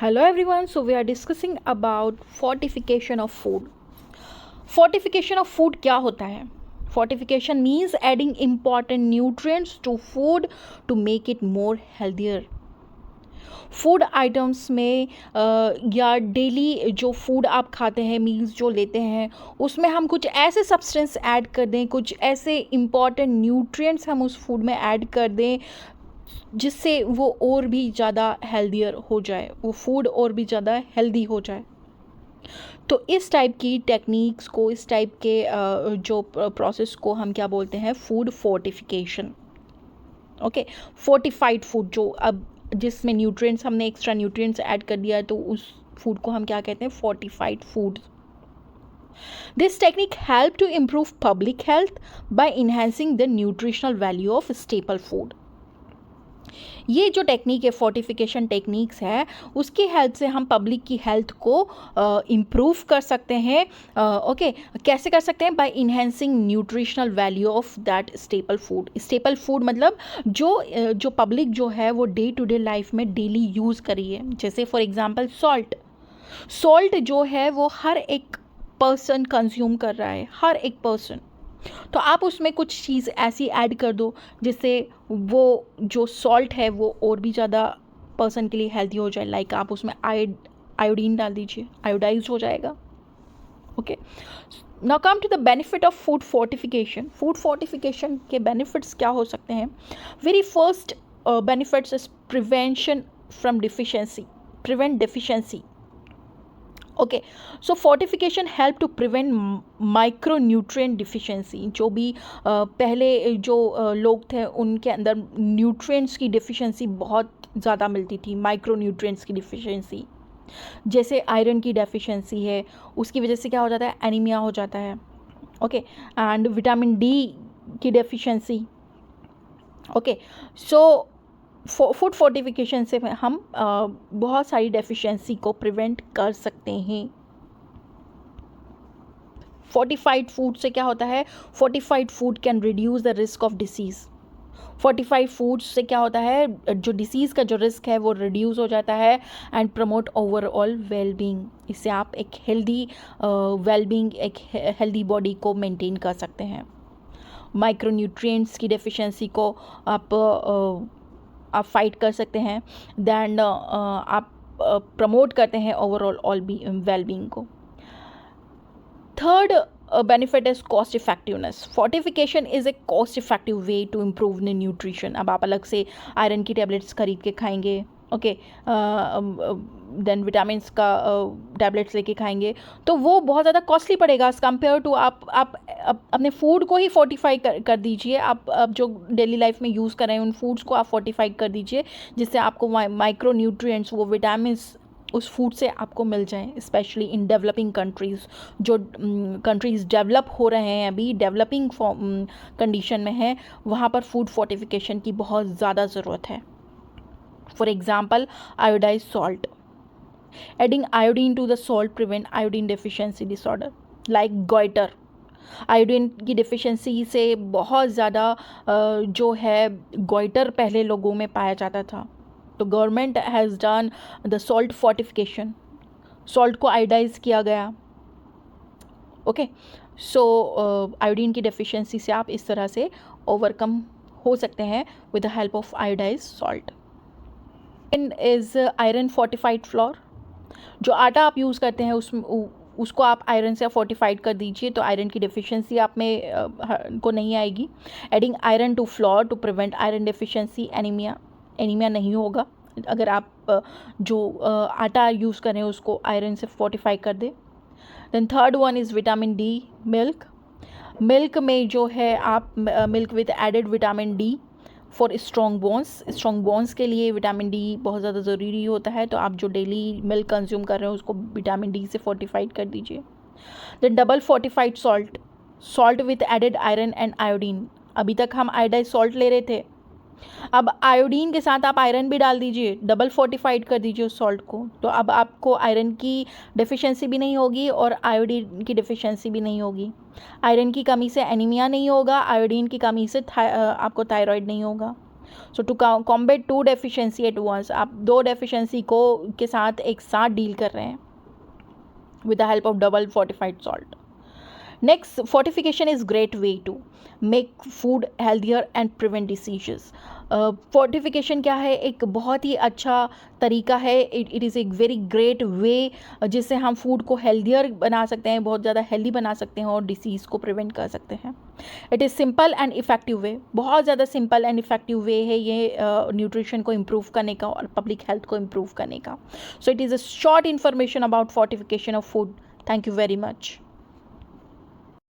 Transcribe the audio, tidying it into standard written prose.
Hello everyone, so we are discussing about fortification of food. Fortification of food क्या होता है? Fortification means adding important nutrients to food to make it more healthier. Food items में या daily जो food आप खाते हैं, meals जो लेते हैं, उसमें हम कुछ ऐसे सब्सटेंस ऐड कर दें, कुछ ऐसे इम्पॉर्टेंट न्यूट्रिएंट्स हम उस फूड में ऐड कर दें जिससे वो और भी ज़्यादा हेल्दियर हो जाए, वो फूड और भी ज़्यादा हेल्दी हो जाए. तो इस टाइप की टेक्निक्स को, इस टाइप के जो प्रोसेस को हम क्या बोलते हैं? Food fortification. Okay, fortified food, जो अब जिसमें न्यूट्रिएंट्स, हमने एक्स्ट्रा न्यूट्रिएंट्स ऐड कर दिया है, तो उस फूड को हम क्या कहते हैं? Fortified food. This technique help to improve public health by enhancing the nutritional value of staple food. ये जो टेक्निक है, फोर्टिफिकेशन टेक्निक्स है, उसकी हेल्प से हम पब्लिक की हेल्थ को इम्प्रूव कर सकते हैं. ओके, कैसे कर सकते हैं? By enhancing nutritional value of that staple food. Staple food मतलब जो पब्लिक जो है वो डे टू डे लाइफ में डेली यूज़ करिए. जैसे फॉर एग्जांपल सॉल्ट जो है वो हर एक पर्सन कंज्यूम कर रहा है, हर एक पर्सन. तो आप उसमें कुछ चीज़ ऐसी ऐड कर दो जिससे वो जो सॉल्ट है वो और भी ज़्यादा पर्सन के लिए हेल्दी हो जाए. लाइक आप उसमें आयोडीन डाल दीजिए, आयोडाइज हो जाएगा. Okay, now come to the benefit of food fortification. Food fortification के बेनिफिट्स क्या हो सकते हैं? Very first benefits is prevention from deficiency, prevent deficiency. Okay, so fortification help to prevent micro nutrient deficiency. जो भी पहले जो लोग थे उनके अंदर न्यूट्रिएंट्स की डिफिशिएंसी बहुत ज़्यादा मिलती थी, माइक्रो न्यूट्रिएंट्स की डिफिशिएंसी. जैसे आयरन की डेफिशिएंसी है, उसकी वजह से क्या हो जाता है? एनीमिया हो जाता है. ओके, एंड विटामिन डी की deficiency. Okay, so food fortification से हम बहुत सारी डेफिशिएंसी को प्रिवेंट कर सकते हैं. फोर्टिफाइड फूड से क्या होता है? Fortified food can reduce the risk of disease. Fortified food से क्या होता है? जो डिसीज़ का जो रिस्क है वो रिड्यूस हो जाता है एंड प्रमोट ओवरऑल वेलबींग. इससे आप एक हेल्दी वेलबींग, एक हेल्दी बॉडी को मेंटेन कर सकते हैं. माइक्रोन्यूट्रिएंट्स की डेफिशिएंसी को आप फाइट कर सकते हैं. दैन आप प्रमोट करते हैं ओवरऑल वेलबींग को. Third benefit is cost effectiveness. Fortification is a cost effective way to improve the nutrition. अब आप अलग से आयरन की टैबलेट्स खरीद के खाएंगे, ओके, देन विटामिन्स का टैबलेट्स लेके खाएंगे, तो वो बहुत ज़्यादा कॉस्टली पड़ेगा एज़ कम्पेयर टू आप अपने फूड को ही फोर्टिफाई कर दीजिए. आप जो डेली लाइफ में यूज़ कर रहे हैं उन फूड्स को आप फोर्टिफाई कर दीजिए, जिससे आपको माइक्रो न्यूट्रिएंट्स, वो विटामिन्स उस फूड से आपको मिल जाएं. स्पेशली इन डेवलपिंग कंट्रीज़, जो कंट्रीज़ डेवलप हो रहे हैं, अभी डेवलपिंग कंडीशन में है, वहाँ पर फूड फोर्टिफिकेशन की बहुत ज़्यादा ज़रूरत है. For example, iodise salt. Adding iodine to the salt prevent iodine deficiency disorder like goitre. Iodine की डिफिशिएंसी से बहुत ज़्यादा जो है गॉइटर पहले लोगों में पाया जाता था. तो government has done the salt fortification. Salt को आयोडाइज किया गया. ओके, सो आयोडीन की डेफिशिएंसी से आप इस तरह से ओवरकम हो सकते हैं with the help of iodise salt. In is iron fortified floor. जो आटा आप यूज़ करते हैं उसको आप आयरन से फोर्टिफाइड कर दीजिए, तो आयरन की डेफिशिएंसी आप में को नहीं आएगी. Adding iron to flour to prevent iron deficiency, anaemia नहीं होगा अगर आप जो आटा यूज़ करें उसको आयरन से फोर्टिफाई कर दें. Then third one is vitamin D. Milk में जो है आप milk with added vitamin D for strong bones के लिए विटामिन डी बहुत ज़्यादा ज़रूरी होता है. तो आप जो डेली मिल्क कंज्यूम कर रहे हैं उसको विटामिन डी से फोर्टिफाइड कर दीजिए. Then double fortified salt with added iron and iodine. अभी तक हम आयोडाइज सॉल्ट ले रहे थे, अब आयोडीन के साथ आप आयरन भी डाल दीजिए, डबल फोर्टिफाइड कर दीजिए उस सॉल्ट को. तो अब आपको आयरन की डेफिशिएंसी भी नहीं होगी और आयोडीन की डेफिशिएंसी भी नहीं होगी. आयरन की कमी से एनीमिया नहीं होगा, आयोडीन की कमी से आपको थायराइड नहीं होगा. So to combat 2 deficiency at once, आप 2 डेफिशिएंसी को के साथ एक साथ डील कर रहे हैं with the help of double fortified salt. Next, fortification is great way to make food healthier and prevent diseases. Fortification क्या है, एक बहुत ही अच्छा तरीका है, इट इज़ एक वेरी ग्रेट वे जिससे हम फूड को हेल्दियर बना सकते हैं, बहुत ज़्यादा हेल्दी बना सकते हैं और डिसीज़ को प्रिवेंट कर सकते हैं. It is simple and effective way, बहुत ज़्यादा सिंपल एंड इफ़ेक्टिव वे है ये न्यूट्रिशन को इम्प्रूव करने का और पब्लिक हेल्थ को इम्प्रूव करने का. So it is a short information about fortification of food. Thank you very much.